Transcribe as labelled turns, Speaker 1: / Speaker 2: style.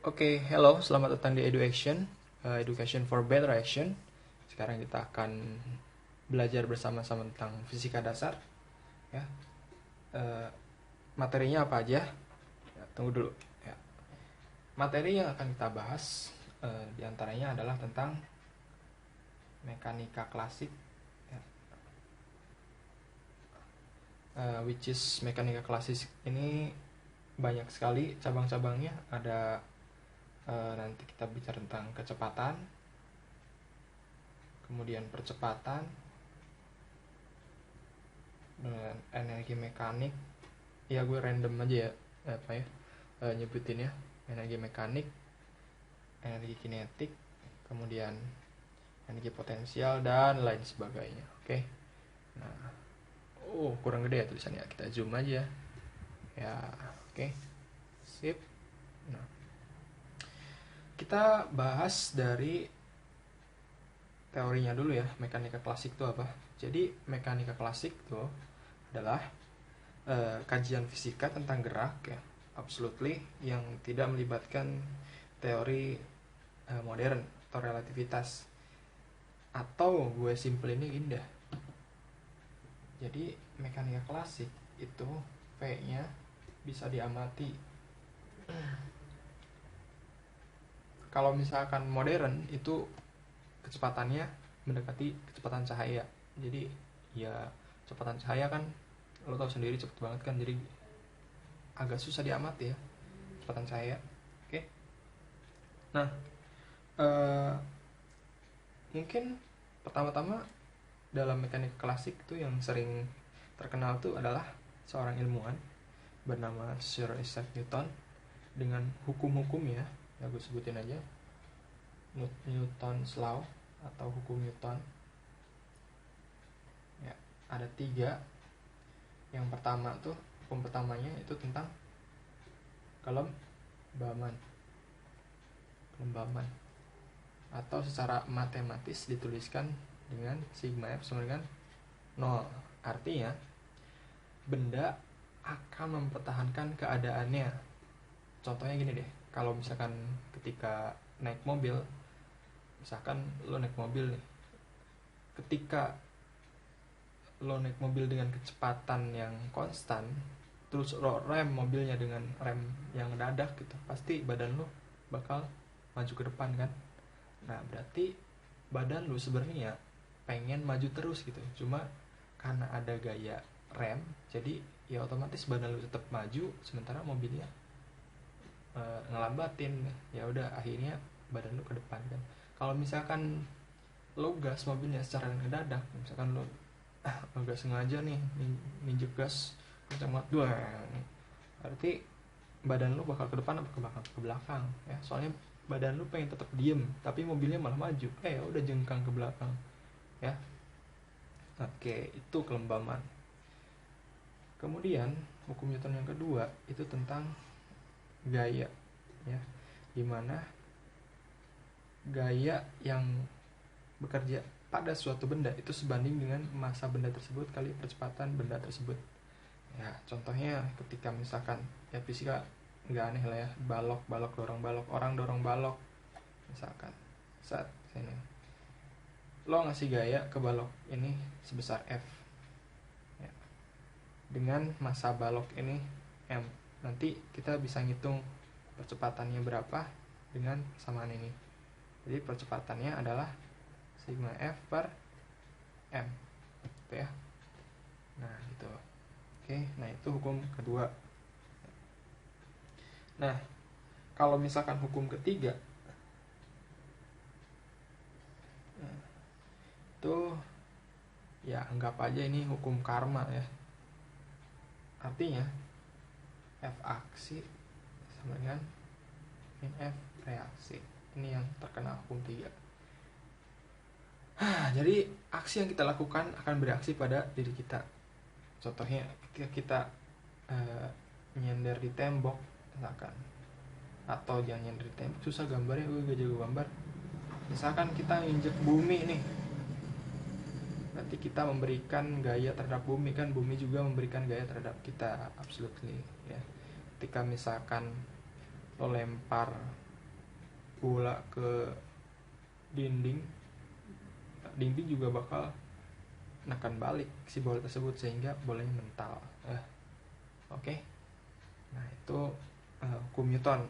Speaker 1: Oke, hello, selamat datang di Education, Education for Better Action. Sekarang kita akan belajar bersama-sama tentang fisika dasar. Ya, materinya apa aja? Ya, tunggu dulu. Ya. Materi yang akan kita bahas diantaranya adalah tentang mekanika klasik, ya. Which is mekanika klasik ini banyak sekali cabang-cabangnya. Ada nanti kita bicara tentang kecepatan, kemudian percepatan, dan energi mekanik. Ya gue random aja ya nyebutin ya. Energi mekanik, energi kinetik, kemudian energi potensial dan lain sebagainya. Oke. Nah, kurang gede ya tulisannya, kita zoom aja ya. Oke. Sip. Nah, kita bahas dari teorinya dulu ya. Mekanika klasik itu apa? Jadi mekanika klasik itu adalah kajian fisika tentang gerak ya, absolutely, yang tidak melibatkan teori modern atau relativitas. Atau gue simple ini gini dah. Jadi mekanika klasik itu V-nya bisa diamati. Kalau misalkan modern itu kecepatannya mendekati kecepatan cahaya. Jadi ya kecepatan cahaya kan lo tau sendiri cepet banget kan, jadi agak susah diamati ya kecepatan cahaya. Oke. Nah, mungkin pertama-tama dalam mekanik klasik itu yang sering terkenal tuh adalah seorang ilmuwan bernama Sir Isaac Newton dengan hukum-hukumnya. Ya gue sebutin aja, Newton's Law atau hukum Newton. Ya, ada 3. Yang pertama tuh, hukum pertamanya itu tentang kelembaban, atau secara matematis dituliskan dengan sigma F sama dengan 0. Artinya benda akan mempertahankan keadaannya. Contohnya gini deh, kalau misalkan ketika naik mobil, misalkan lo naik mobil nih, ketika lo naik mobil dengan kecepatan yang konstan, terus lo rem mobilnya dengan rem yang mendadak gitu, pasti badan lo bakal maju ke depan kan. Nah berarti badan lo sebenarnya pengen maju terus gitu, cuma karena ada gaya rem, jadi ya otomatis badan lo tetap maju, sementara mobilnya ngelambatin. Ya udah, akhirnya badan lo ke depan kan. Kalau misalkan lo gas mobilnya secara mendadak, misalkan lo agak sengaja nih ninjek gas kencang banget, berarti badan lu bakal ke depan apa ke belakang ya. Soalnya badan lu pengen tetap diem, tapi mobilnya malah maju, udah jengkang ke belakang ya. Oke, itu kelembaban. Kemudian hukum Newton yang kedua itu tentang gaya ya, dimana gaya yang bekerja pada suatu benda itu sebanding dengan massa benda tersebut kali percepatan benda tersebut. Ya, contohnya ketika misalkan ya fisika nggak aneh lah ya, balok dorong balok, orang dorong balok. Misalkan saat sini lo ngasih gaya ke balok ini sebesar F ya, dengan massa balok ini M. Nanti kita bisa ngitung percepatannya berapa dengan samaan ini. Jadi percepatannya adalah sigma F per M gitu ya. Nah gitu. Oke, nah itu hukum kedua. Nah kalau misalkan hukum ketiga itu ya anggap aja ini hukum karma ya. Artinya F aksi sama dengan min F reaksi. Ini yang terkena hukum 3. Jadi aksi yang kita lakukan akan bereaksi pada diri kita. Contohnya ketika kita nyender di tembok misalkan, atau jangan nyender di tembok, susah gambarnya, gue gak jago gambar. Misalkan kita injek bumi nih, berarti kita memberikan gaya terhadap bumi kan, bumi juga memberikan gaya terhadap kita, absolutely ya. Ketika misalkan lo lempar bola ke dinding, dinding juga bakal menekan balik si bola tersebut sehingga bolanya mental. Oke. Nah, itu hukum Newton.